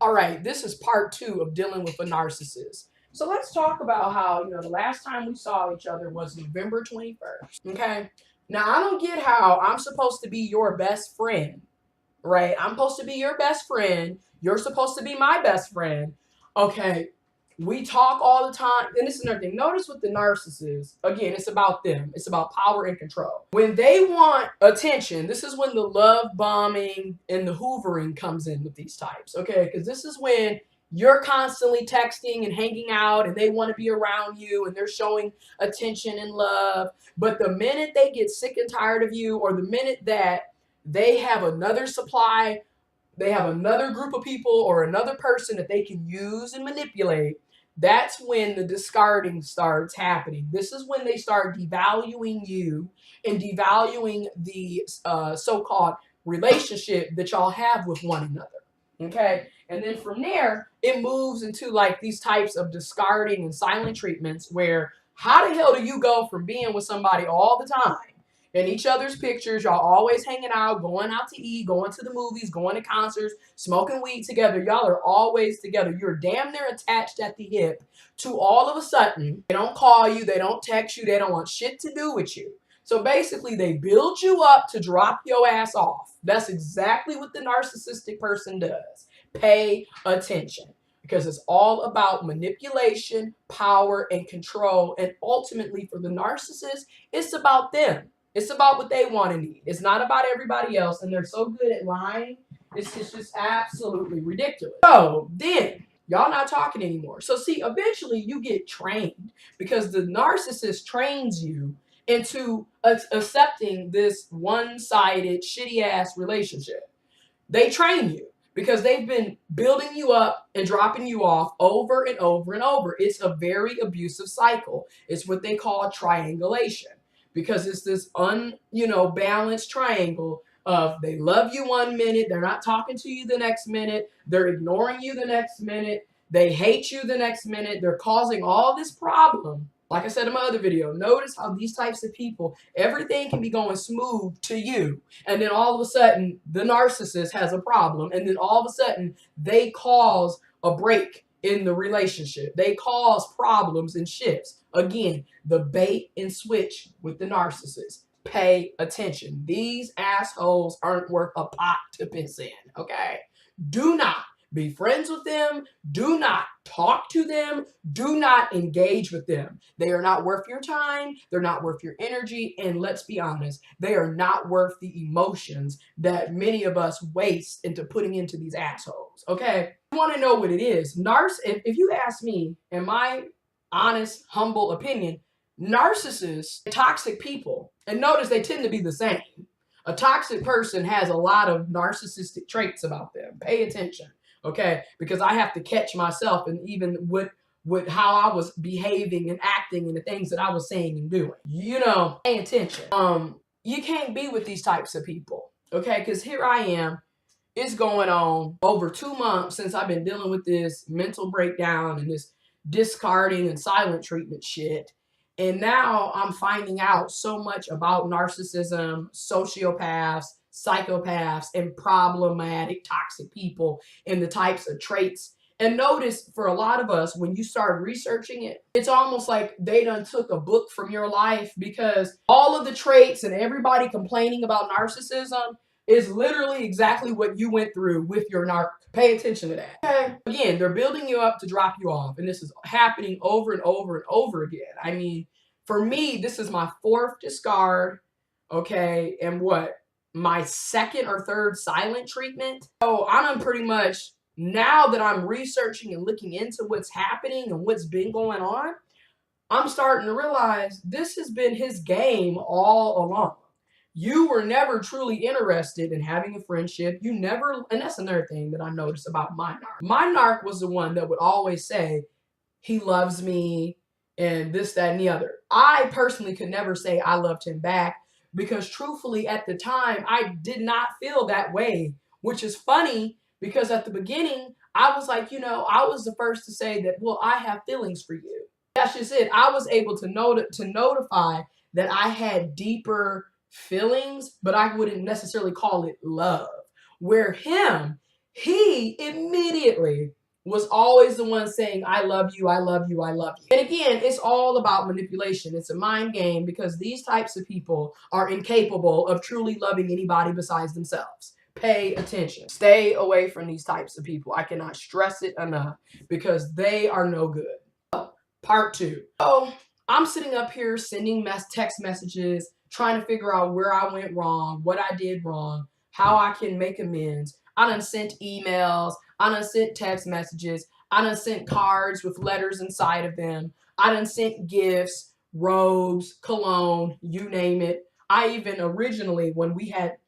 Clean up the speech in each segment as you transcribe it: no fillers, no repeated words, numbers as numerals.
All right, this is part 2 of dealing with a narcissist. So let's talk about how, the last time we saw each other was November 21st. Okay. Now, I don't get how I'm supposed to be your best friend, right? I'm supposed to be your best friend. You're supposed to be my best friend. Okay. We talk all the time. And this is another thing. Notice with the narcissists, again, it's about them. It's about power and control. When they want attention, this is when the love bombing and the hoovering comes in with these types. Okay. Because this is when you're constantly texting and hanging out and they want to be around you and they're showing attention and love. But the minute they get sick and tired of you, or the minute that they have another supply, they have another group of people or another person that they can use and manipulate, that's when the discarding starts happening. This is when they start devaluing you and devaluing the so-called relationship that y'all have with one another. Okay. And then from there, it moves into like these types of discarding and silent treatments where how the hell do you go from being with somebody all the time in each other's pictures, y'all always hanging out, going out to eat, going to the movies, going to concerts, smoking weed together. Y'all are always together. You're damn near attached at the hip, to all of a sudden, they don't call you, they don't text you, they don't want shit to do with you. So basically, they build you up to drop your ass off. That's exactly what the narcissistic person does. Pay attention. Because it's all about manipulation, power, and control. And ultimately, for the narcissist, it's about them. It's about what they want to need. It's not about everybody else. And they're so good at lying. It's just absolutely ridiculous. So then, y'all not talking anymore. So see, eventually you get trained because the narcissist trains you into accepting this one-sided, shitty-ass relationship. They train you because they've been building you up and dropping you off over and over and over. It's a very abusive cycle. It's what they call triangulation. Because it's this balanced triangle of they love you one minute, they're not talking to you the next minute, they're ignoring you the next minute, they hate you the next minute, they're causing all this problem. Like I said in my other video, notice how these types of people, everything can be going smooth to you. And then all of a sudden, the narcissist has a problem. And then all of a sudden, they cause a break in the relationship. They cause problems and shifts. Again, the bait and switch with the narcissist. Pay attention. These assholes aren't worth a pot to piss in, okay? Do not be friends with them. Do not talk to them. Do not engage with them. They are not worth your time. They're not worth your energy. And let's be honest, they are not worth the emotions that many of us waste into putting into these assholes, okay? You want to know what it is. If you ask me, in my honest, humble opinion, narcissists, toxic people, and notice they tend to be the same. A toxic person has a lot of narcissistic traits about them. Pay attention, okay? Because I have to catch myself and even with how I was behaving and acting and the things that I was saying and doing. Pay attention. You can't be with these types of people, okay? Because here I am. It's going on over 2 months since I've been dealing with this mental breakdown and this discarding and silent treatment shit. And now I'm finding out so much about narcissism, sociopaths, psychopaths, and problematic toxic people and the types of traits. And notice for a lot of us, when you start researching it, it's almost like they done took a book from your life, because all of the traits and everybody complaining about narcissism is literally exactly what you went through with your narc. Pay attention to that. Okay? Again, they're building you up to drop you off. And this is happening over and over and over again. I mean, for me, this is my 4th discard. Okay. And what? My 2nd or 3rd silent treatment. So I'm pretty much, now that I'm researching and looking into what's happening and what's been going on, I'm starting to realize this has been his game all along. You were never truly interested in having a friendship. You never, and that's another thing that I noticed about my narc. My narc was the one that would always say, he loves me and this, that, and the other. I personally could never say I loved him back because truthfully at the time, I did not feel that way, which is funny because at the beginning, I was like, I was the first to say that, well, I have feelings for you. That's just it. I was able to notify that I had deeper feelings, but I wouldn't necessarily call it love. Where him, he immediately was always the one saying, I love you, I love you, I love you. And again, it's all about manipulation. It's a mind game because these types of people are incapable of truly loving anybody besides themselves. Pay attention. Stay away from these types of people. I cannot stress it enough because they are no good. Part 2. So I'm sitting up here sending text messages, trying to figure out where I went wrong, what I did wrong, how I can make amends. I done sent emails. I done sent text messages. I done sent cards with letters inside of them. I done sent gifts, robes, cologne, you name it. I even originally, when we had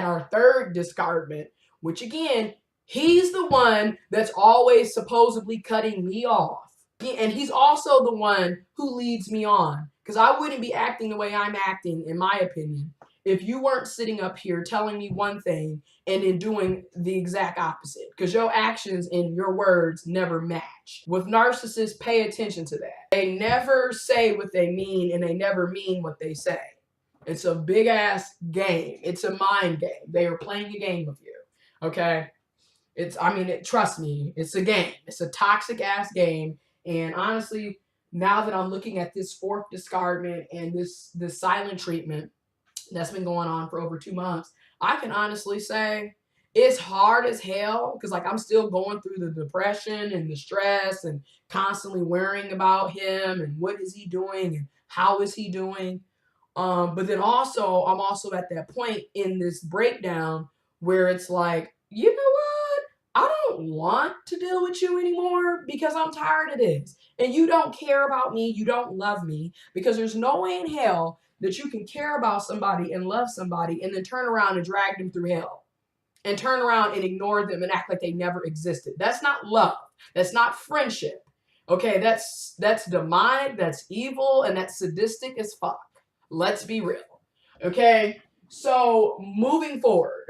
our third discardment, which again, he's the one that's always supposedly cutting me off. And he's also the one who leads me on. Because I wouldn't be acting the way I'm acting, in my opinion, if you weren't sitting up here telling me one thing and then doing the exact opposite. Because your actions and your words never match. With narcissists, pay attention to that. They never say what they mean and they never mean what they say. It's a big ass game. It's a mind game. They are playing a game with you. Okay? Trust me, it's a game. It's a toxic ass game. And honestly, now that I'm looking at this fourth discardment and this silent treatment that's been going on for over 2 months, I can honestly say it's hard as hell because like I'm still going through the depression and the stress and constantly worrying about him and what is he doing and how is he doing. But then also I'm also at that point in this breakdown where it's like, you know what? I don't want to deal with you anymore because I'm tired of this. And you don't care about me. You don't love me because there's no way in hell that you can care about somebody and love somebody and then turn around and drag them through hell and turn around and ignore them and act like they never existed. That's not love. That's not friendship. Okay, that's demonic, that's evil, and that's sadistic as fuck. Let's be real. Okay? So, moving forward.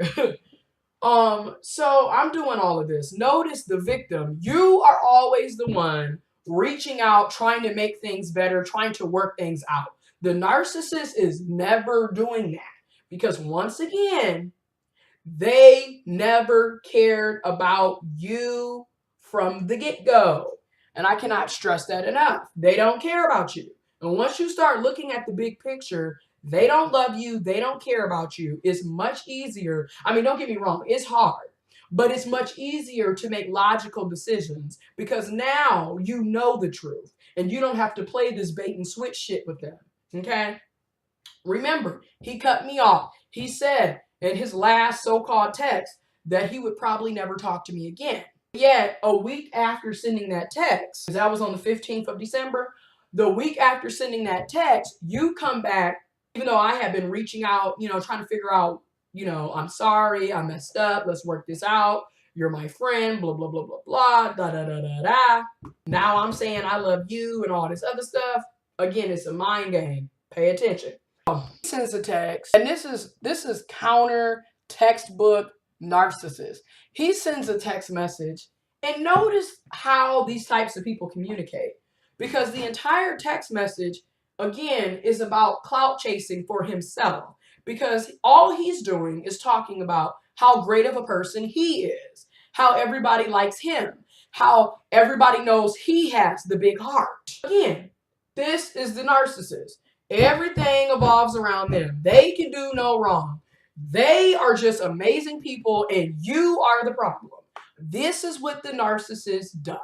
So I'm doing all of this. Notice the victim. You are always the one reaching out, trying to make things better, trying to work things out. The narcissist is never doing that because once again, they never cared about you from the get-go. And I cannot stress that enough. They don't care about you. And once you start looking at the big picture, they don't love you. They don't care about you. It's much easier. I mean, don't get me wrong. It's hard. But it's much easier to make logical decisions because now you know the truth. And you don't have to play this bait and switch shit with them. Okay? Remember, he cut me off. He said in his last so-called text that he would probably never talk to me again. Yet, a week after sending that text, because that was on the 15th of December, the week after sending that text, you come back, even though I have been reaching out, trying to figure out, I'm sorry, I messed up, let's work this out, you're my friend, blah, blah, blah, blah, blah, da, da, da, da, da. Now I'm saying I love you and all this other stuff. Again, it's a mind game. Pay attention. He sends a text, and this is counter textbook narcissist. He sends a text message, and notice how these types of people communicate. Because the entire text message, again, is about clout chasing for himself. Because all he's doing is talking about how great of a person he is, how everybody likes him, how everybody knows he has the big heart. Again, this is the narcissist. Everything evolves around them. They can do no wrong. They are just amazing people, and you are the problem. This is what the narcissist does.